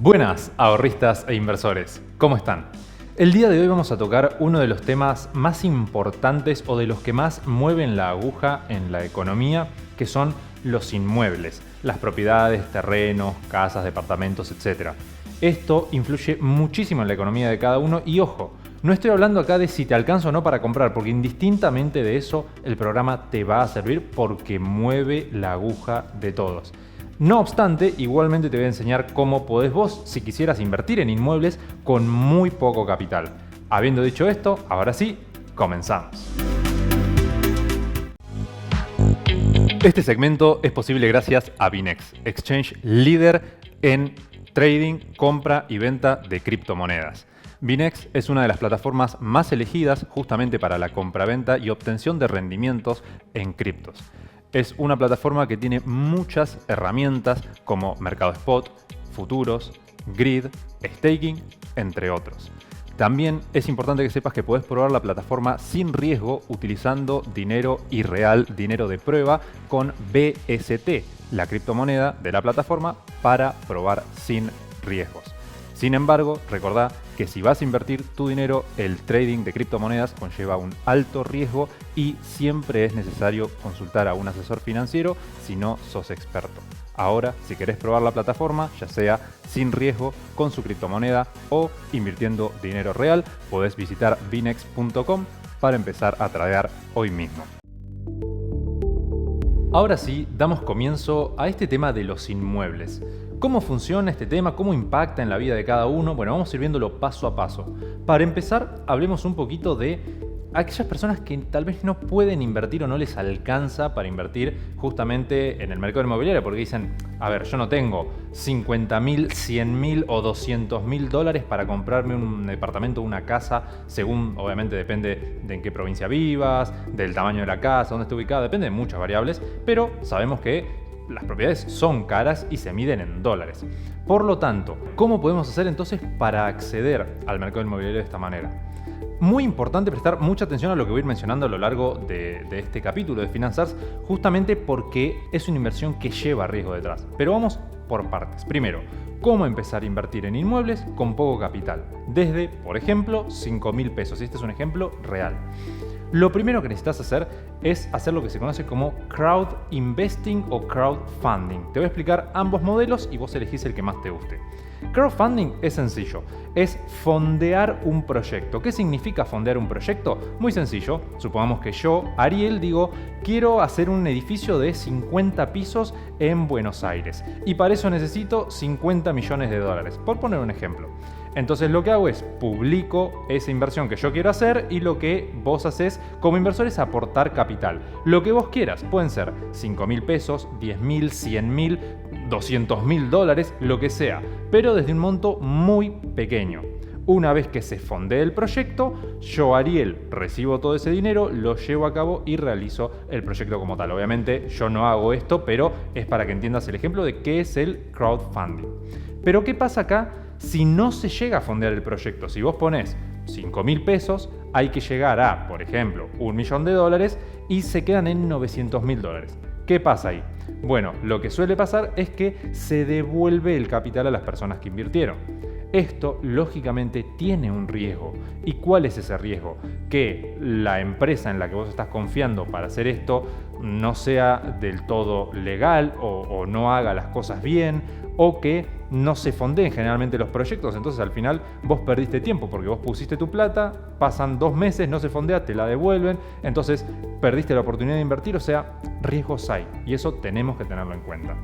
Buenas ahorristas e inversores, ¿cómo están? El día de hoy vamos a tocar uno de los temas más importantes o de los que más mueven la aguja en la economía, que son los inmuebles, las propiedades, terrenos, casas, departamentos, etc. Esto influye muchísimo en la economía de cada uno y ojo, no estoy hablando acá de si te alcanza o no para comprar, porque indistintamente de eso el programa te va a servir porque mueve la aguja de todos. No obstante, igualmente te voy a enseñar cómo podés vos, si quisieras invertir en inmuebles con muy poco capital. Habiendo dicho esto, ahora sí, comenzamos. Este segmento es posible gracias a Binex, exchange líder en trading, compra y venta de criptomonedas. Binex es una de las plataformas más elegidas justamente para la compraventa y obtención de rendimientos en criptos. Es una plataforma que tiene muchas herramientas como mercado spot, futuros, grid, staking, entre otros. También es importante que sepas que podés probar la plataforma sin riesgo utilizando dinero irreal, dinero de prueba, con BST, la criptomoneda de la plataforma, para probar sin riesgos. Sin embargo, recordá que si vas a invertir tu dinero, el trading de criptomonedas conlleva un alto riesgo y siempre es necesario consultar a un asesor financiero si no sos experto. Ahora, si querés probar la plataforma, ya sea sin riesgo, con su criptomoneda o invirtiendo dinero real, podés visitar binex.com para empezar a tradear hoy mismo. Ahora sí, damos comienzo a este tema de los inmuebles. ¿Cómo funciona este tema? ¿Cómo impacta en la vida de cada uno? Bueno, vamos a ir viéndolo paso a paso. Para empezar, hablemos un poquito de aquellas personas que tal vez no pueden invertir o no les alcanza para invertir justamente en el mercado inmobiliario, porque dicen, a ver, yo no tengo 50.000, 100.000 o 200.000 dólares para comprarme un departamento o una casa, según obviamente depende de en qué provincia vivas, del tamaño de la casa, dónde esté ubicada, depende de muchas variables, pero sabemos que las propiedades son caras y se miden en dólares. Por lo tanto, ¿cómo podemos hacer entonces para acceder al mercado inmobiliario de esta manera? Muy importante prestar mucha atención a lo que voy a ir mencionando a lo largo de este capítulo de Finanzars, justamente porque es una inversión que lleva riesgo detrás. Pero vamos por partes. Primero, ¿cómo empezar a invertir en inmuebles con poco capital? Desde, por ejemplo, 5.000 pesos. Este es un ejemplo real. Lo primero que necesitas hacer es hacer lo que se conoce como crowd investing o crowdfunding. Te voy a explicar ambos modelos y vos elegís el que más te guste. Crowdfunding es sencillo, es fondear un proyecto. ¿Qué significa fondear un proyecto? Muy sencillo. Supongamos que yo, Ariel, digo, quiero hacer un edificio de 50 pisos en Buenos Aires y para eso necesito 50 millones de dólares, por poner un ejemplo. Entonces lo que hago es publico esa inversión que yo quiero hacer y lo que vos haces como inversor es aportar capital. Lo que vos quieras, pueden ser 5.000 pesos, 10.000, 100.000, 200.000 dólares, lo que sea, pero desde un monto muy pequeño. Una vez que se fondee el proyecto, yo, Ariel, recibo todo ese dinero, lo llevo a cabo y realizo el proyecto como tal. Obviamente yo no hago esto, pero es para que entiendas el ejemplo de qué es el crowdfunding. Pero ¿qué pasa acá si no se llega a fondear el proyecto? Si vos ponés 5.000 pesos, hay que llegar a, por ejemplo, $1.000.000 y se quedan en 900.000 dólares. ¿Qué pasa ahí? Bueno, lo que suele pasar es que se devuelve el capital a las personas que invirtieron. Esto, lógicamente, tiene un riesgo. ¿Y cuál es ese riesgo? Que la empresa en la que vos estás confiando para hacer esto no sea del todo legal o no haga las cosas bien, o que no se fondeen generalmente los proyectos. Entonces al final vos perdiste tiempo porque vos pusiste tu plata, pasan 2 meses, no se fondea, te la devuelven, entonces perdiste la oportunidad de invertir. O sea, riesgos hay y eso tenemos que tenerlo en cuenta.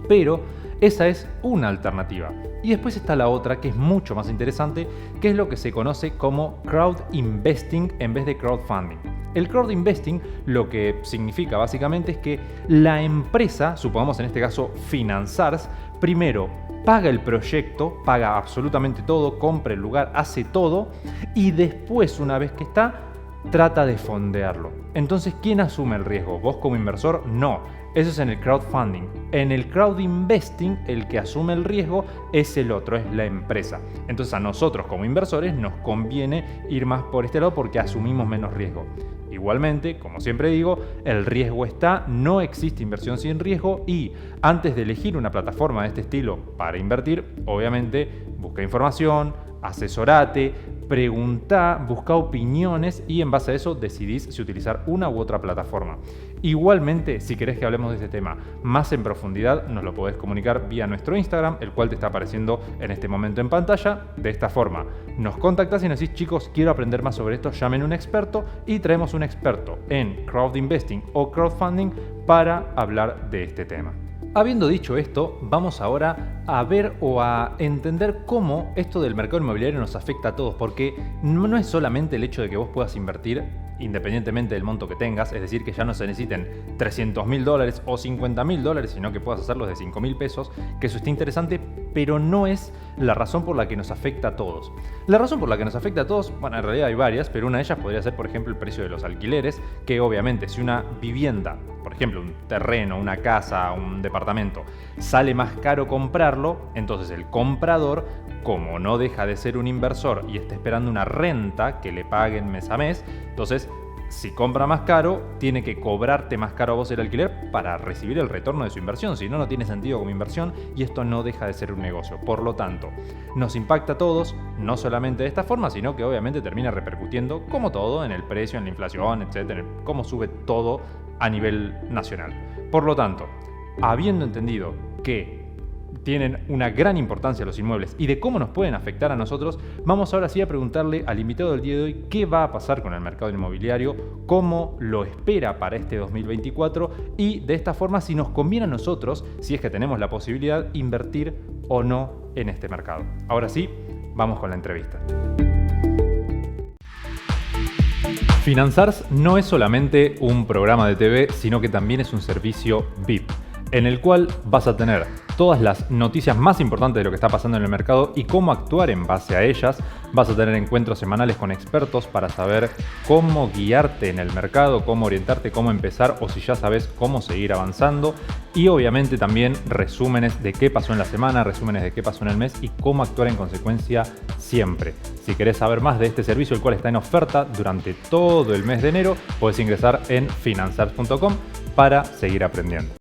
Pero esa es una alternativa. Y después está la otra, que es mucho más interesante, que es lo que se conoce como crowd investing en vez de crowdfunding. El crowd investing lo que significa básicamente es que la empresa, supongamos en este caso Finanzars, primero paga el proyecto, paga absolutamente todo, compra el lugar, hace todo y después, una vez que está, trata de fondearlo. Entonces, ¿quién asume el riesgo? ¿Vos como inversor? No. Eso es en el crowdfunding. En el crowdinvesting, el que asume el riesgo es el otro, es la empresa. Entonces a nosotros como inversores nos conviene ir más por este lado porque asumimos menos riesgo. Igualmente, como siempre digo, el riesgo está, no existe inversión sin riesgo y antes de elegir una plataforma de este estilo para invertir, obviamente busca información, asesorate, preguntá, busca opiniones y en base a eso decidís si utilizar una u otra plataforma. Igualmente, si querés que hablemos de este tema más en profundidad, nos lo podés comunicar vía nuestro Instagram, el cual te está apareciendo en este momento en pantalla. De esta forma, nos contactás y nos decís, chicos, quiero aprender más sobre esto, llamen a un experto y traemos un experto en crowdinvesting o crowdfunding para hablar de este tema. Habiendo dicho esto, vamos ahora a ver o a entender cómo esto del mercado inmobiliario nos afecta a todos, porque no es solamente el hecho de que vos puedas invertir independientemente del monto que tengas, es decir, que ya no se necesiten $300.000 o $50.000, sino que puedas hacerlos de $5.000, que eso está interesante, pero no es la razón por la que nos afecta a todos. La razón por la que nos afecta a todos, bueno, en realidad hay varias, pero una de ellas podría ser, por ejemplo, el precio de los alquileres, que obviamente si una vivienda, por ejemplo, un terreno, una casa, un departamento, sale más caro comprarlo, entonces el comprador, como no deja de ser un inversor y está esperando una renta que le paguen mes a mes, entonces si compra más caro, tiene que cobrarte más caro a vos el alquiler para recibir el retorno de su inversión, si no, no tiene sentido como inversión y esto no deja de ser un negocio. Por lo tanto, nos impacta a todos, no solamente de esta forma, sino que obviamente termina repercutiendo, como todo, en el precio, en la inflación, etcétera, en cómo sube todo a nivel nacional. Por lo tanto, habiendo entendido que tienen una gran importancia los inmuebles y de cómo nos pueden afectar a nosotros, vamos ahora sí a preguntarle al invitado del día de hoy qué va a pasar con el mercado inmobiliario, cómo lo espera para este 2024 y de esta forma si nos conviene a nosotros, si es que tenemos la posibilidad, invertir o no en este mercado. Ahora sí, vamos con la entrevista. Finanzars no es solamente un programa de TV, sino que también es un servicio VIP, en el cual vas a tener todas las noticias más importantes de lo que está pasando en el mercado y cómo actuar en base a ellas. Vas a tener encuentros semanales con expertos para saber cómo guiarte en el mercado, cómo orientarte, cómo empezar o si ya sabes cómo seguir avanzando. Y obviamente también resúmenes de qué pasó en la semana, resúmenes de qué pasó en el mes y cómo actuar en consecuencia siempre. Si querés saber más de este servicio, el cual está en oferta durante todo el mes de enero, puedes ingresar en finanzars.com para seguir aprendiendo.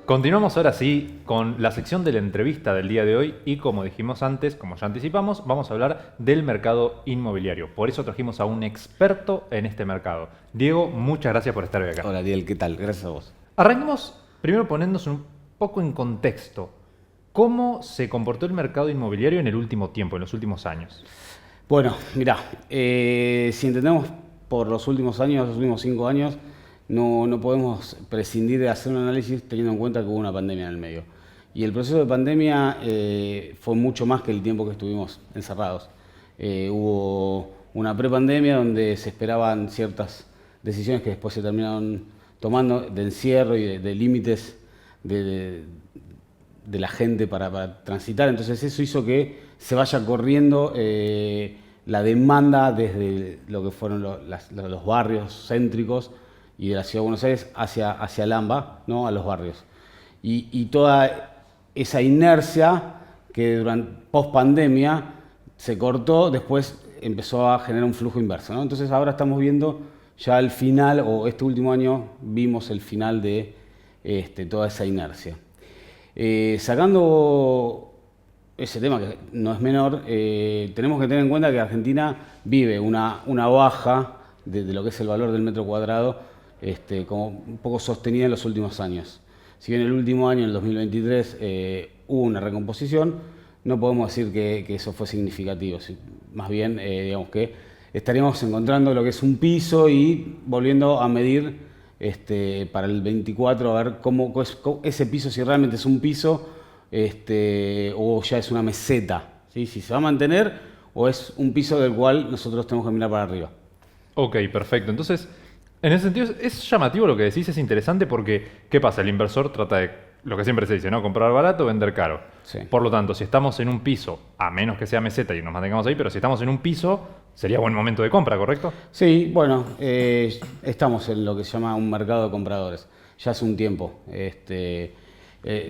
Continuamos ahora sí con la sección de la entrevista del día de hoy y como dijimos antes, como ya anticipamos, vamos a hablar del mercado inmobiliario. Por eso trajimos a un experto en este mercado. Diego, muchas gracias por estar hoy acá. Hola, Diel, ¿qué tal? Gracias a vos. Arranquemos primero poniéndonos un poco en contexto. ¿Cómo se comportó el mercado inmobiliario en el último tiempo, en los últimos años? Bueno, mirá, si entendemos por los últimos años, los últimos 5 años, no podemos prescindir de hacer un análisis teniendo en cuenta que hubo una pandemia en el medio. Y el proceso de pandemia fue mucho más que el tiempo que estuvimos encerrados. Hubo una prepandemia donde se esperaban ciertas decisiones que después se terminaron tomando de encierro y de límites de la gente para transitar. Entonces eso hizo que se vaya corriendo la demanda desde lo que fueron los barrios céntricos y de la Ciudad de Buenos Aires hacia el AMBA, ¿no? A los barrios. Y toda esa inercia que durante post-pandemia se cortó, después empezó a generar un flujo inverso, ¿no? Entonces ahora estamos viendo ya el final, o este último año vimos el final de toda esa inercia. Sacando ese tema que no es menor, tenemos que tener en cuenta que Argentina vive una baja de lo que es el valor del metro cuadrado, como un poco sostenida en los últimos años. Si bien el último año, en el 2023, hubo una recomposición, no podemos decir que eso fue significativo. Más bien, digamos que estaríamos encontrando lo que es un piso y volviendo a medir para el 24, a ver cómo ese piso, si realmente es un piso o ya es una meseta, ¿sí? Si se va a mantener o es un piso del cual nosotros tenemos que mirar para arriba. Ok, perfecto. Entonces, en ese sentido es llamativo lo que decís, es interesante porque, ¿qué pasa? El inversor trata de, lo que siempre se dice, ¿no? Comprar barato, vender caro. Sí. Por lo tanto, si estamos en un piso, a menos que sea meseta y nos mantengamos ahí, pero si estamos en un piso, sería buen momento de compra, ¿correcto? Sí, bueno, estamos en lo que se llama un mercado de compradores. ya hace un tiempo.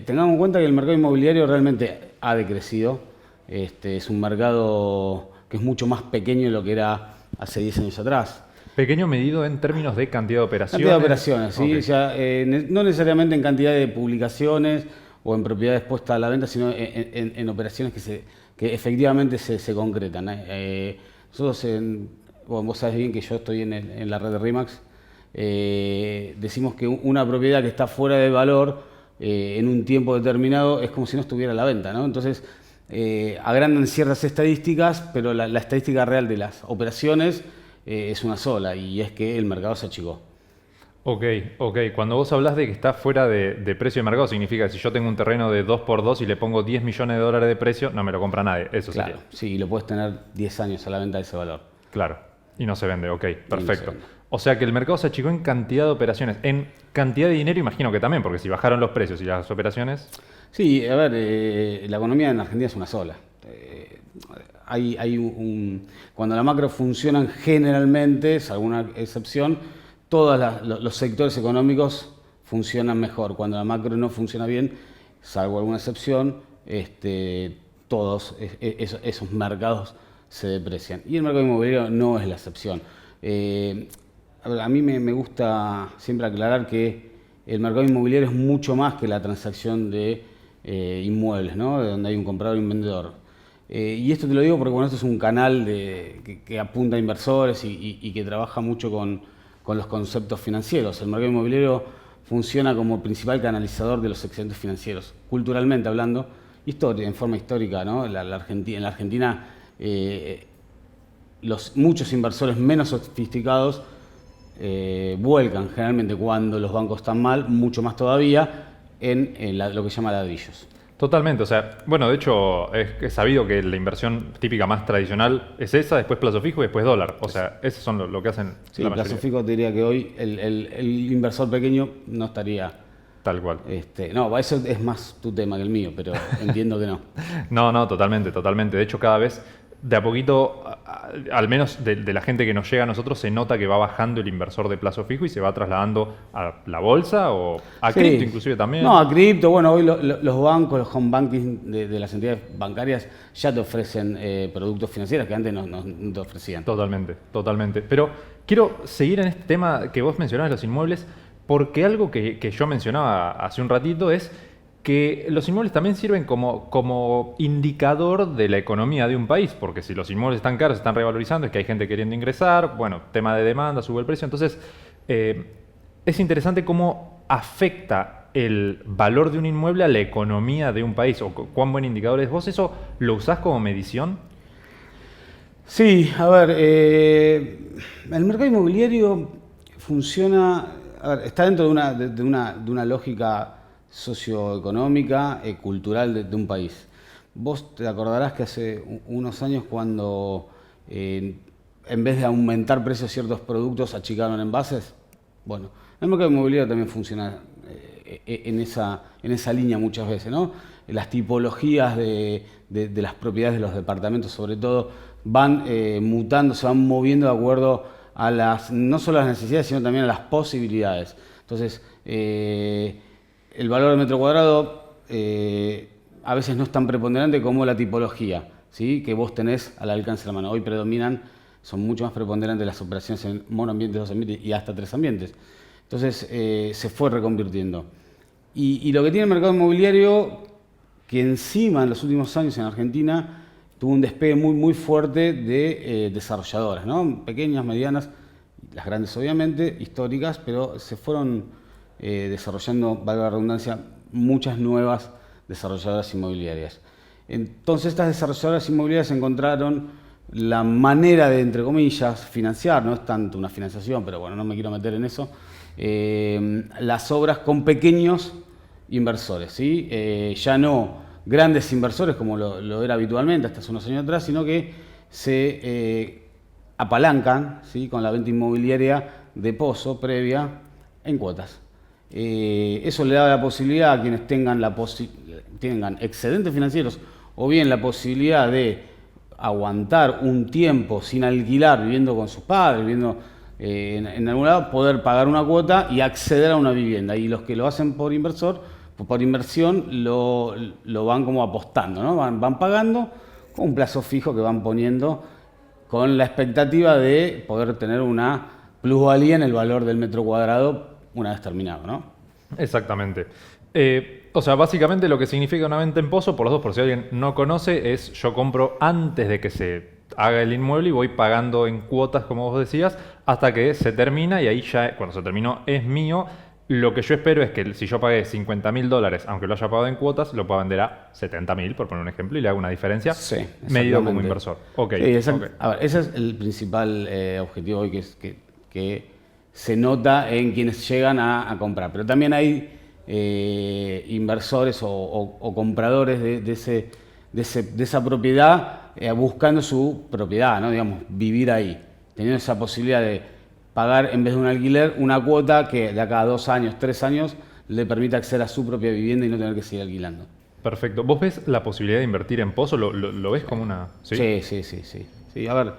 Tengamos en cuenta que el mercado inmobiliario realmente ha decrecido. Es un mercado que es mucho más pequeño de lo que era hace 10 años atrás. Pequeño medido en términos de cantidad de operaciones. Cantidad de operaciones, sí. Okay. O sea, no necesariamente en cantidad de publicaciones o en propiedades puestas a la venta, sino en operaciones que efectivamente se concretan. Nosotros, vos sabés bien que yo estoy en la red de RE/MAX, decimos que una propiedad que está fuera de valor en un tiempo determinado es como si no estuviera a la venta, ¿no? Entonces, agrandan ciertas estadísticas, pero la estadística real de las operaciones es una sola, y es que el mercado se achicó. Ok. Cuando vos hablas de que está fuera de precio de mercado, significa que si yo tengo un terreno de 2x2 y le pongo 10 millones de dólares de precio, no me lo compra nadie. Eso Claro, sería. sí, y lo puedes tener 10 años a la venta de ese valor. Claro. Y no se vende, ok, perfecto. No se vende. O sea que el mercado se achicó en cantidad de operaciones. En cantidad de dinero imagino que también, porque si bajaron los precios y las operaciones... Sí, a ver, la economía en Argentina es una sola. Cuando la macro funcionan generalmente, salvo alguna excepción, todos los sectores económicos funcionan mejor. Cuando la macro no funciona bien, salvo alguna excepción, todos esos mercados se deprecian. Y el mercado inmobiliario no es la excepción. A mí me gusta siempre aclarar que el mercado inmobiliario es mucho más que la transacción de inmuebles, ¿no? De donde hay un comprador y un vendedor. Y esto te lo digo porque esto es un canal que apunta a inversores y que trabaja mucho con los conceptos financieros. El mercado inmobiliario funciona como principal canalizador de los excedentes financieros, culturalmente hablando, en forma histórica, ¿no? En la Argentina, muchos inversores menos sofisticados vuelcan generalmente cuando los bancos están mal, mucho más todavía, en lo que se llama ladrillos. Totalmente, o sea, bueno, de hecho es sabido que la inversión típica más tradicional es esa, después plazo fijo y después dólar. O sea, esos son lo que hacen Sí, la plazo mayoría. fijo te diría que hoy el inversor pequeño no estaría... Tal cual. No, eso es más tu tema que el mío, pero entiendo que no. No, totalmente. De hecho, cada vez, de a poquito, al menos de la gente que nos llega a nosotros, se nota que va bajando el inversor de plazo fijo y se va trasladando a la bolsa o a Sí. cripto inclusive también. No, a cripto, bueno, hoy los bancos, los home banking de las entidades bancarias ya te ofrecen productos financieros que antes no te ofrecían. Totalmente. Pero quiero seguir en este tema que vos mencionabas, los inmuebles, porque algo que yo mencionaba hace un ratito es que los inmuebles también sirven como indicador de la economía de un país, porque si los inmuebles están caros, se están revalorizando, es que hay gente queriendo ingresar, bueno, tema de demanda, sube el precio, entonces es interesante cómo afecta el valor de un inmueble a la economía de un país, o cuán buen indicador es. ¿Vos eso lo usás como medición? Sí, a ver, el mercado inmobiliario funciona, a ver, está dentro de una lógica socioeconómica, cultural de un país. Vos te acordarás que hace unos años cuando en vez de aumentar precios de ciertos productos achicaron envases. Bueno, el mercado inmobiliario también funciona en esa línea muchas veces, ¿no? Las tipologías de las propiedades de los departamentos, sobre todo, van mutando, se van moviendo de acuerdo a no solo a las necesidades, sino también a las posibilidades. Entonces, el valor del metro cuadrado a veces no es tan preponderante como la tipología, ¿sí? Que vos tenés al alcance de la mano. Hoy son mucho más preponderantes las operaciones en monoambientes, 2 ambientes y hasta 3 ambientes. Entonces se fue reconvirtiendo. Y lo que tiene el mercado inmobiliario, que encima en los últimos años en Argentina tuvo un despegue muy fuerte de desarrolladoras, ¿no? Pequeñas, medianas, las grandes obviamente, históricas, pero se fueron desarrollando, valga la redundancia, muchas nuevas desarrolladoras inmobiliarias. Entonces estas desarrolladoras inmobiliarias encontraron la manera de, entre comillas, financiar, no es tanto una financiación, pero bueno, no me quiero meter en eso, las obras con pequeños inversores, ¿sí? Ya no grandes inversores como lo era habitualmente hasta hace unos años atrás, sino que se apalancan, ¿sí? Con la venta inmobiliaria de pozo previa en cuotas. Eso le da la posibilidad a quienes tengan excedentes financieros o bien la posibilidad de aguantar un tiempo sin alquilar, viviendo con sus padres, viviendo en algún lado, poder pagar una cuota y acceder a una vivienda. Y los que lo hacen por inversor, por inversión, lo van como apostando, ¿no? Van pagando con un plazo fijo que van poniendo con la expectativa de poder tener una plusvalía en el valor del metro cuadrado una vez terminado, ¿no? Exactamente. O sea, básicamente lo que significa una venta en pozo, por los dos, por si alguien no conoce, es yo compro antes de que se haga el inmueble y voy pagando en cuotas, como vos decías, hasta que se termina y ahí ya, cuando se terminó, es mío. Lo que yo espero es que si yo pagué $50.000, aunque lo haya pagado en cuotas, lo pueda vender a 70.000, por poner un ejemplo, y le hago una diferencia medido como inversor. Okay. A ver, ese es el principal objetivo hoy que se nota en quienes llegan a comprar. Pero también hay inversores o compradores de esa propiedad buscando su propiedad, ¿no? Digamos, vivir ahí, teniendo esa posibilidad de pagar en vez de un alquiler una cuota que de acá a 2 años, 3 años le permita acceder a su propia vivienda y no tener que seguir alquilando. Perfecto. ¿Vos ves la posibilidad de invertir en pozo? ¿Lo ves como una...? Sí, a ver,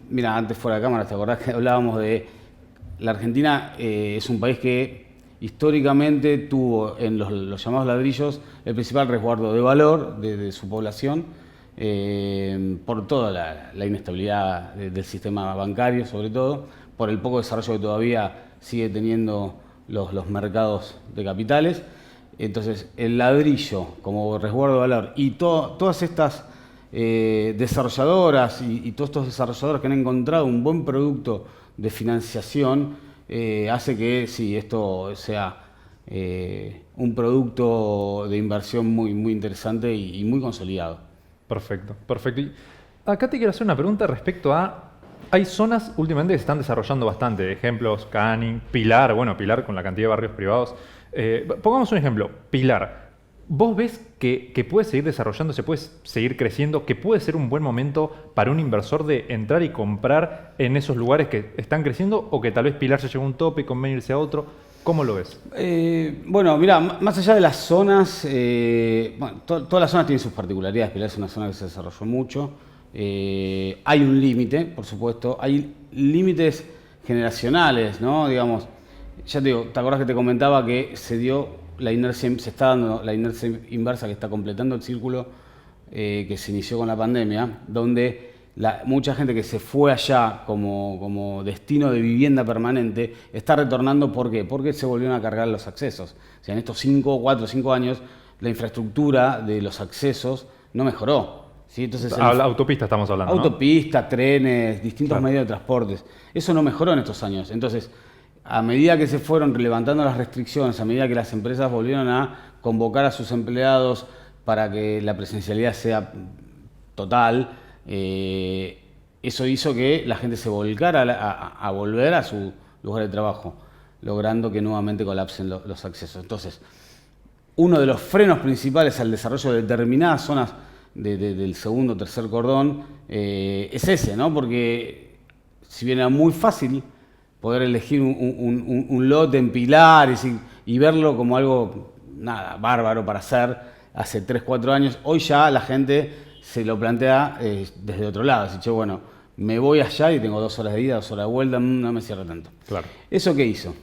mira, antes fuera de cámara, ¿te acordás que hablábamos de... La Argentina es un país que históricamente tuvo en los llamados ladrillos el principal resguardo de valor de su población, por toda la inestabilidad del sistema bancario, sobre todo, por el poco desarrollo que todavía sigue teniendo los mercados de capitales. Entonces, el ladrillo como resguardo de valor y todas estas desarrolladoras y todos estos desarrolladores que han encontrado un buen producto de financiación, hace que sí, esto sea un producto de inversión muy, muy interesante y muy consolidado. Perfecto. Y acá te quiero hacer una pregunta respecto a... Hay zonas últimamente que se están desarrollando bastante. Ejemplos, Canning, Pilar. Bueno, Pilar con la cantidad de barrios privados. Pongamos un ejemplo. Pilar. ¿Vos ves que puede seguir desarrollándose, puede seguir creciendo, que puede ser un buen momento para un inversor de entrar y comprar en esos lugares que están creciendo, o que tal vez Pilar se llegó a un tope y conviene irse a otro? ¿Cómo lo ves? Bueno, mira, más allá de las zonas, todas las zonas tienen sus particularidades. Pilar es una zona que se desarrolló mucho. Hay un límite, por supuesto. Hay límites generacionales, ¿no? Digamos, ya te digo, ¿te acordás que te comentaba que se está dando la inercia inversa que está completando el círculo que se inició con la pandemia, donde mucha gente que se fue allá como destino de vivienda permanente está retornando? ¿Por qué? Porque se volvieron a cargar los accesos. O sea, en estos 4 o 5 años la infraestructura de los accesos no mejoró, ¿sí? Entonces, autopista estamos hablando, autopista, trenes, distintos medios de transportes. Eso no mejoró en estos años. Entonces, a medida que se fueron levantando las restricciones, a medida que las empresas volvieron a convocar a sus empleados para que la presencialidad sea total, eso hizo que la gente se volcara a volver a su lugar de trabajo, logrando que nuevamente colapsen los accesos. Entonces, uno de los frenos principales al desarrollo de determinadas zonas del segundo o tercer cordón es ese, ¿no? Porque si bien era muy fácil poder elegir un lote en Pilar y verlo como algo bárbaro para hacer hace 3 o 4 años, hoy ya la gente se lo plantea desde otro lado. Así que, bueno, me voy allá y tengo 2 horas de ida, 2 horas de vuelta, no me cierra tanto. Claro. ¿Eso qué hizo?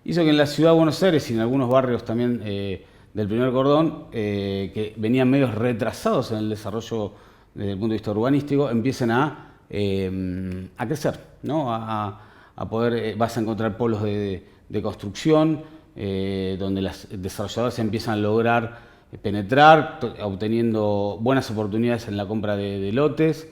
Hizo que en la ciudad de Buenos Aires y en algunos barrios también del primer cordón, que venían medios retrasados en el desarrollo desde el punto de vista urbanístico, empiecen a crecer, ¿no? A poder, vas a encontrar polos de construcción, donde las desarrolladoras empiezan a lograr penetrar, obteniendo buenas oportunidades en la compra de lotes,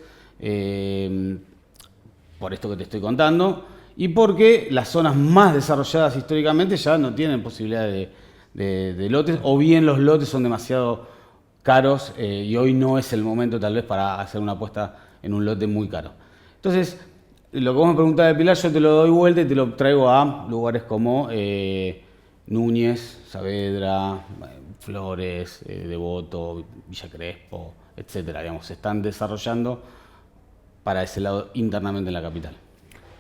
por esto que te estoy contando, y porque las zonas más desarrolladas históricamente ya no tienen posibilidad de lotes, o bien los lotes son demasiado caros y hoy no es el momento tal vez para hacer una apuesta en un lote muy caro. Entonces, lo que vos me preguntás de Pilar, yo te lo doy vuelta y te lo traigo a lugares como Núñez, Saavedra, Flores, Devoto, Villa Crespo, etcétera. Digamos, se están desarrollando para ese lado internamente en la capital.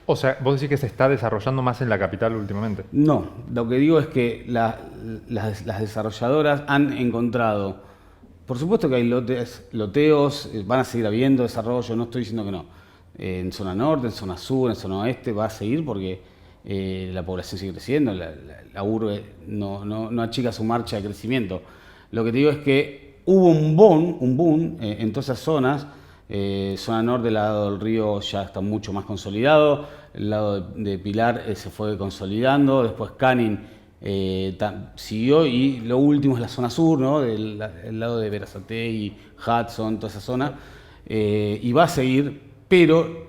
O sea, ¿vos decís que se está desarrollando más en la capital últimamente? No, lo que digo es que las desarrolladoras han encontrado, por supuesto que hay loteos, van a seguir habiendo desarrollo, no estoy diciendo que no. en zona norte, en zona sur, en zona oeste, va a seguir porque la población sigue creciendo, la urbe no achica su marcha de crecimiento. Lo que te digo es que hubo un boom en todas esas zonas. Zona norte, el lado del río ya está mucho más consolidado, el lado de Pilar se fue consolidando, después Canning siguió y lo último es la zona sur, ¿no? El lado de Berazategui, Hudson, toda esa zona, y va a seguir, pero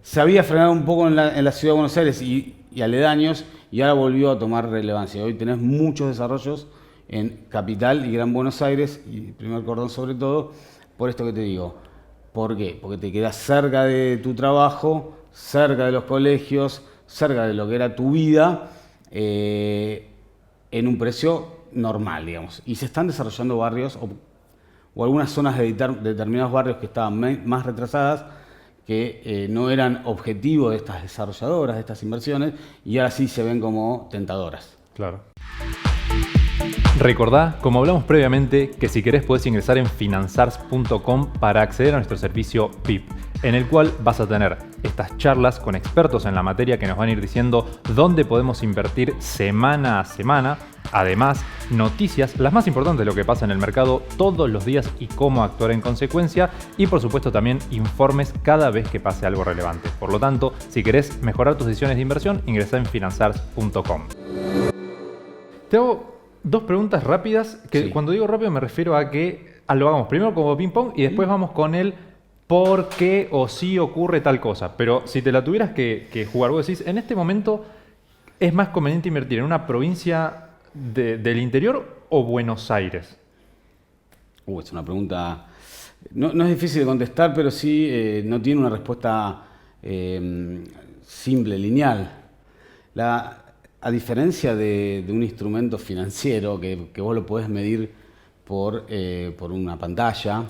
se había frenado un poco en la ciudad de Buenos Aires y aledaños y ahora volvió a tomar relevancia. Hoy tenés muchos desarrollos en Capital y Gran Buenos Aires, y Primer Cordón sobre todo, por esto que te digo. ¿Por qué? Porque te quedas cerca de tu trabajo, cerca de los colegios, cerca de lo que era tu vida, en un precio normal, digamos. Y se están desarrollando barrios o algunas zonas de determinados barrios que estaban más retrasadas, que no eran objetivo de estas desarrolladoras, de estas inversiones, y ahora sí se ven como tentadoras. Claro. Recordá, como hablamos previamente, que si querés podés ingresar en finanzars.com para acceder a nuestro servicio VIP, en el cual vas a tener estas charlas con expertos en la materia que nos van a ir diciendo dónde podemos invertir semana a semana. Además, noticias, las más importantes de lo que pasa en el mercado todos los días y cómo actuar en consecuencia. Y por supuesto también informes cada vez que pase algo relevante. Por lo tanto, si querés mejorar tus decisiones de inversión, ingresá en finanzars.com. Te hago dos preguntas rápidas, que sí. Cuando digo rápido me refiero a que lo hagamos primero como ping pong y después vamos con el por qué o si ocurre tal cosa. Pero si te la tuvieras que jugar, vos decís, en este momento es más conveniente invertir en una provincia del interior o Buenos Aires. Es una pregunta, no es difícil de contestar, pero sí no tiene una respuesta simple, lineal. A diferencia de un instrumento financiero que vos lo podés medir por una pantalla,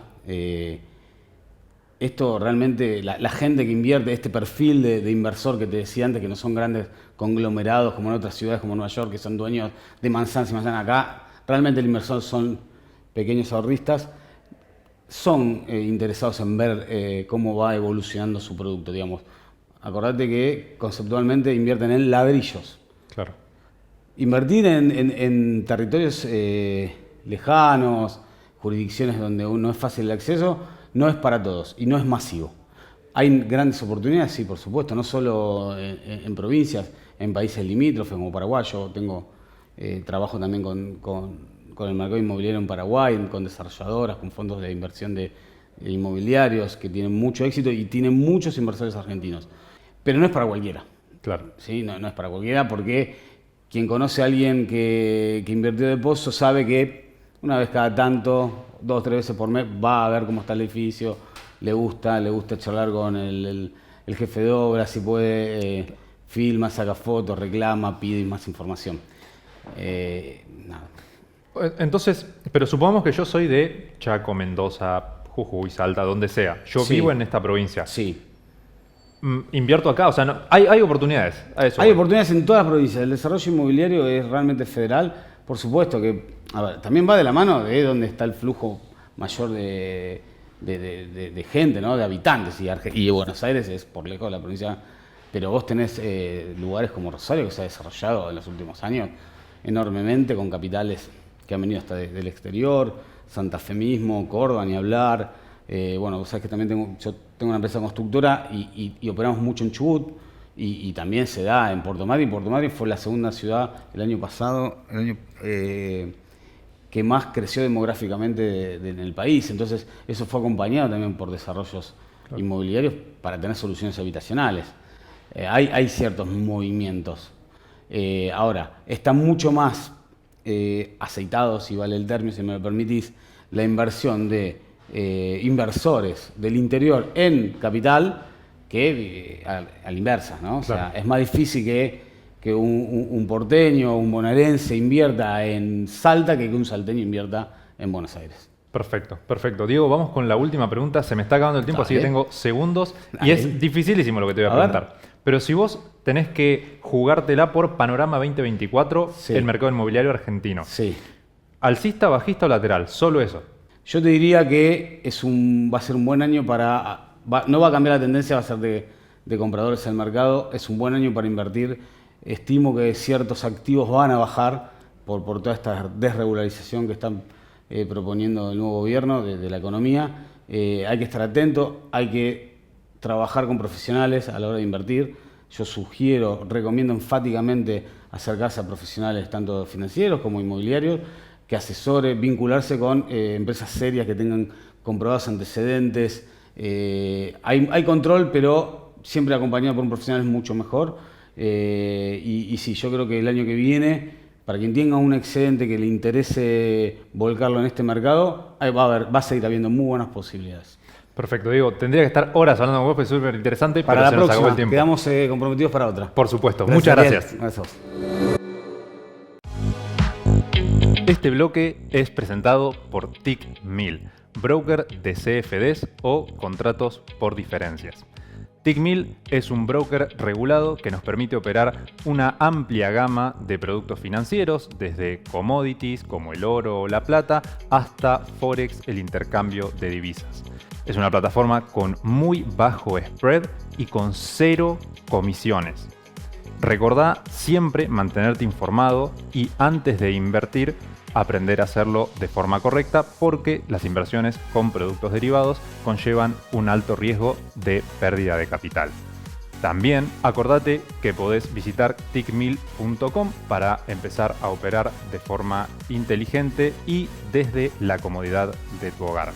esto realmente, la gente que invierte, este perfil de inversor que te decía antes, que no son grandes conglomerados como en otras ciudades como Nueva York, que son dueños de manzanas y manzanas, acá realmente el inversor son pequeños ahorristas, son interesados en ver cómo va evolucionando su producto, digamos. Acordate que conceptualmente invierten en ladrillos. Claro. Invertir en territorios lejanos, jurisdicciones donde no es fácil el acceso, no es para todos y no es masivo. Hay grandes oportunidades, sí, por supuesto, no solo en provincias, en países limítrofes como Paraguay. Yo trabajo también con el mercado inmobiliario en Paraguay, con desarrolladoras, con fondos de inversión de inmobiliarios que tienen mucho éxito y tienen muchos inversores argentinos. Pero no es para cualquiera. Claro. ¿Sí? No es para cualquiera porque quien conoce a alguien que invirtió de pozo sabe que una vez cada tanto, 2 o 3 veces por mes, va a ver cómo está el edificio, le gusta charlar con el jefe de obra, si puede, filma, saca fotos, reclama, pide más información. Nada. Entonces, pero supongamos que yo soy de Chaco, Mendoza, Jujuy, Salta, donde sea. Yo vivo en esta provincia. Sí. Invierto acá, o sea, hay oportunidades. Hay oportunidades en todas las provincias. El desarrollo inmobiliario es realmente federal. Por supuesto que, también va de la mano de donde está el flujo mayor de gente, ¿no? De habitantes. Y Buenos Aires es por lejos la provincia. Pero vos tenés lugares como Rosario, que se ha desarrollado en los últimos años enormemente, con capitales que han venido hasta del exterior, Santa Fe mismo, Córdoba, ni hablar. Vos sabés que también yo tengo una empresa constructora y operamos mucho en Chubut y también se da en Puerto Madryn. Puerto Madryn fue la segunda ciudad el año pasado, que más creció demográficamente en el país. Entonces eso fue acompañado también por desarrollos inmobiliarios para tener soluciones habitacionales. Hay ciertos movimientos. Ahora, está mucho más aceitado, si vale el término, si me lo permitís, la inversión de inversores del interior en capital que a la inversa, ¿no? O sea, es más difícil que un porteño o un bonaerense invierta en Salta que un salteño invierta en Buenos Aires. Perfecto. Diego, vamos con la última pregunta. Se me está acabando el tiempo, así que tengo segundos. Y es dificilísimo lo que te voy a preguntar. Pero si vos tenés que jugártela por Panorama 2024, el mercado inmobiliario argentino. Sí. ¿Alcista, bajista o lateral? Solo eso. Yo te diría que va a ser un buen año para no va a cambiar la tendencia, va a ser de compradores al mercado. Es un buen año para invertir. Estimo que ciertos activos van a bajar por toda esta desregularización que están proponiendo el nuevo gobierno de la economía. Hay que estar atento, hay que trabajar con profesionales a la hora de invertir. Yo recomiendo enfáticamente acercarse a profesionales tanto financieros como inmobiliarios, que vincularse con empresas serias que tengan comprobados antecedentes. Hay control, pero siempre acompañado por un profesional es mucho mejor. Y sí, yo creo que el año que viene, para quien tenga un excedente que le interese volcarlo en este mercado, va a seguir habiendo muy buenas posibilidades. Perfecto, Diego. Tendría que estar horas hablando con vos, es súper interesante, Para pero la se nos próxima, acabó el tiempo. quedamos comprometidos para otra. Por supuesto. Gracias, Muchas Ariel. gracias. Gracias. Este bloque es presentado por TIC1000, broker de CFDs o contratos por diferencias. TIC1000 es un broker regulado que nos permite operar una amplia gama de productos financieros, desde commodities como el oro o la plata, hasta Forex, el intercambio de divisas. Es una plataforma con muy bajo spread y con 0 comisiones. Recordá siempre mantenerte informado y antes de invertir, aprender a hacerlo de forma correcta, porque las inversiones con productos derivados conllevan un alto riesgo de pérdida de capital. También acordate que podés visitar tic1000.com para empezar a operar de forma inteligente y desde la comodidad de tu hogar.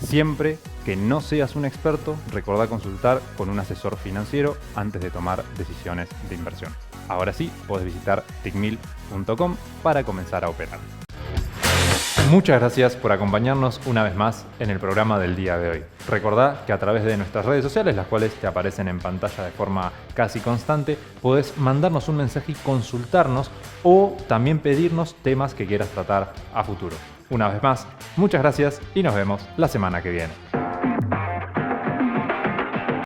Siempre que no seas un experto, recordá consultar con un asesor financiero antes de tomar decisiones de inversión. Ahora sí, podés visitar tic1000.com para comenzar a operar. Muchas gracias por acompañarnos una vez más en el programa del día de hoy. Recordá que a través de nuestras redes sociales, las cuales te aparecen en pantalla de forma casi constante, podés mandarnos un mensaje y consultarnos, o también pedirnos temas que quieras tratar a futuro. Una vez más, muchas gracias y nos vemos la semana que viene.